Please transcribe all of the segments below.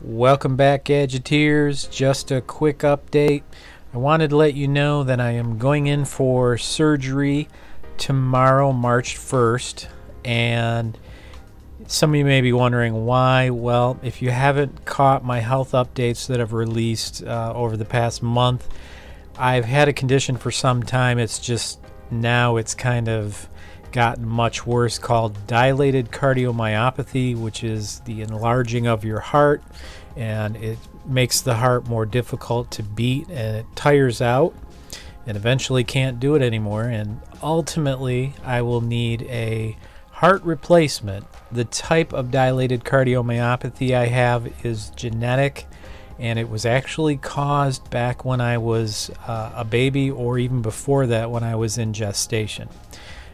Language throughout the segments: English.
Welcome back, Gadgeteers. Just a quick update. I wanted to let you know that I am going in for surgery tomorrow, March 1st. And some of you may be wondering why. Well, if you haven't caught my health updates that I've released over the past month, I've had a condition for some time. It's just now it's kind of gotten much worse, called dilated cardiomyopathy, which is the enlarging of your heart, and it makes the heart more difficult to beat, and it tires out and eventually can't do it anymore, and ultimately I will need a heart replacement. The type of dilated cardiomyopathy I have is genetic, and it was actually caused back when I was a baby, or even before that when I was in gestation.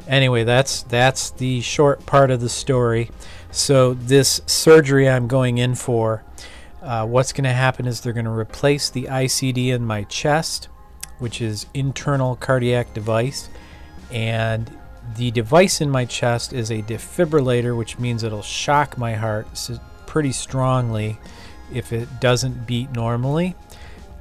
Anyway, that's the short part of the story. So this surgery I'm going in for, what's going to happen is they're going to replace the ICD in my chest, which is internal cardiac device, and the device in my chest is a defibrillator, which means it'll shock my heart pretty strongly if it doesn't beat normally,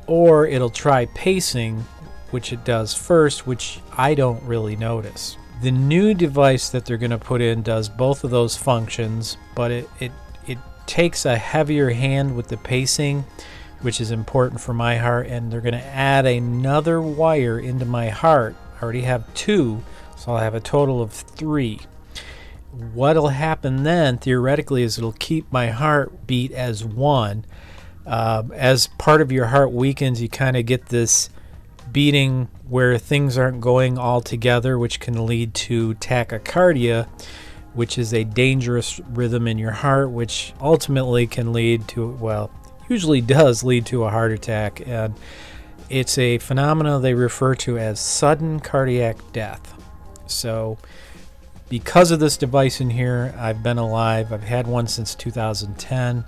or it'll try pacing, which it does first, which I don't really notice. The new device that they're going to put in does both of those functions, but it takes a heavier hand with the pacing, which is important for my heart, and they're going to add another wire into my heart. I already have 2, so I'll have a total of 3. What'll happen then, theoretically, is it'll keep my heart beat as one. As part of your heart weakens, you kind of get this beating where things aren't going all together, which can lead to tachycardia, which is a dangerous rhythm in your heart, which ultimately can lead to, well, usually does lead to a heart attack. And it's a phenomenon they refer to as sudden cardiac death. So because of this device in here, I've been alive. I've had one since 2010,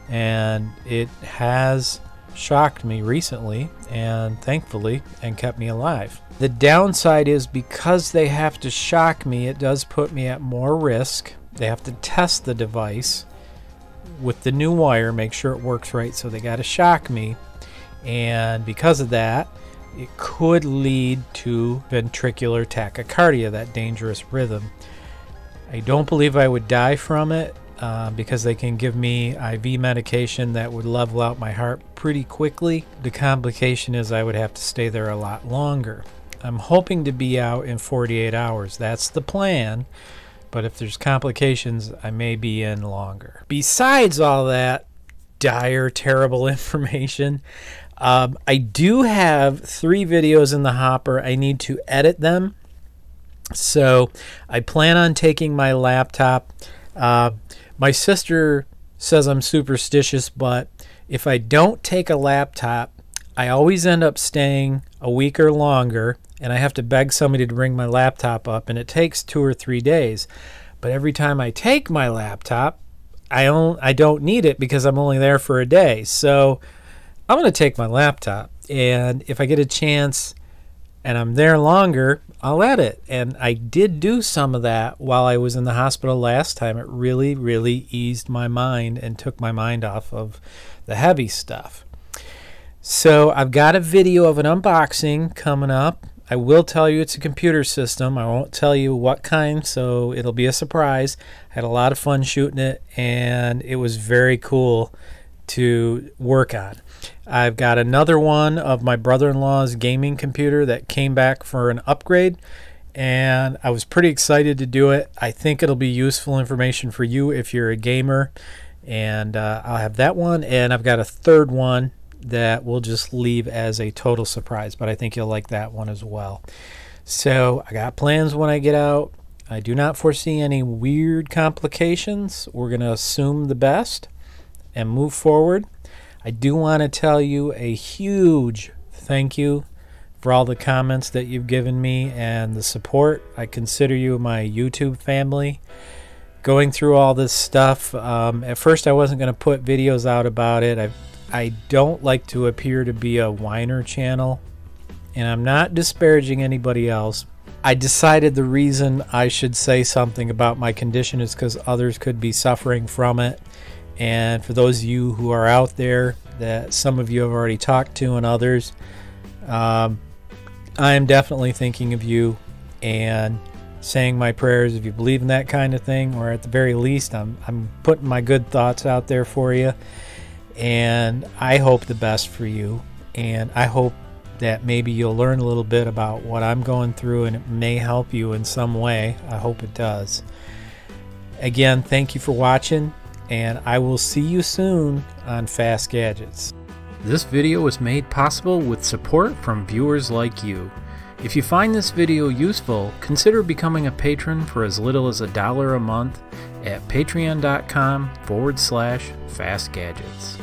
and it has shocked me recently, and thankfully, and kept me alive. The downside is, because they have to shock me, it does put me at more risk. They have to test the device with the new wire, make sure it works right, so they got to shock me, and because of that, it could lead to ventricular tachycardia, that dangerous rhythm. I don't believe I would die from it, because they can give me IV medication that would level out my heart pretty quickly. The complication is I would have to stay there a lot longer. I'm hoping to be out in 48 hours. That's the plan, but if there's complications, I may be in longer. Besides all that dire, terrible information, I do have 3 videos in the hopper. I need to edit them, so I plan on taking my laptop. My sister says I'm superstitious, but if I don't take a laptop, I always end up staying a week or longer, and I have to beg somebody to bring my laptop up, and it takes 2 or 3 days. But every time I take my laptop, I don't need it because I'm only there for a day. So I'm going to take my laptop, and if I get a chance and I'm there longer, I'll edit. And I did do some of that while I was in the hospital last time. It really, really eased my mind and took my mind off of the heavy stuff. So I've got a video of an unboxing coming up. I will tell you it's a computer system. I won't tell you what kind, so it'll be a surprise. I had a lot of fun shooting it, and it was very cool to work on. I've got another one of my brother-in-law's gaming computer that came back for an upgrade, and I was pretty excited to do it. I think it'll be useful information for you if you're a gamer, and I'll have that one, and I've got a third one that we'll just leave as a total surprise, but I think you'll like that one as well. So I got plans when I get out. I do not foresee any weird complications. We're going to assume the best and move forward. I do want to tell you a huge thank you for all the comments that you've given me and the support. I consider you my YouTube family. Going through all this stuff, at first I wasn't going to put videos out about it. I don't like to appear to be a whiner channel, and I'm not disparaging anybody else. I decided the reason I should say something about my condition is because others could be suffering from it, And for those of you who are out there that some of you have already talked to and others, I am definitely thinking of you and saying my prayers if you believe in that kind of thing, or at the very least I'm putting my good thoughts out there for you, and I hope the best for you, and I hope that maybe you'll learn a little bit about what I'm going through and it may help you in some way. I hope it does. Again, thank you for watching, and I will see you soon on Fast Gadgets. This video was made possible with support from viewers like you. If you find this video useful, consider becoming a patron for as little as $1 a month at patreon.com/FastGadgets.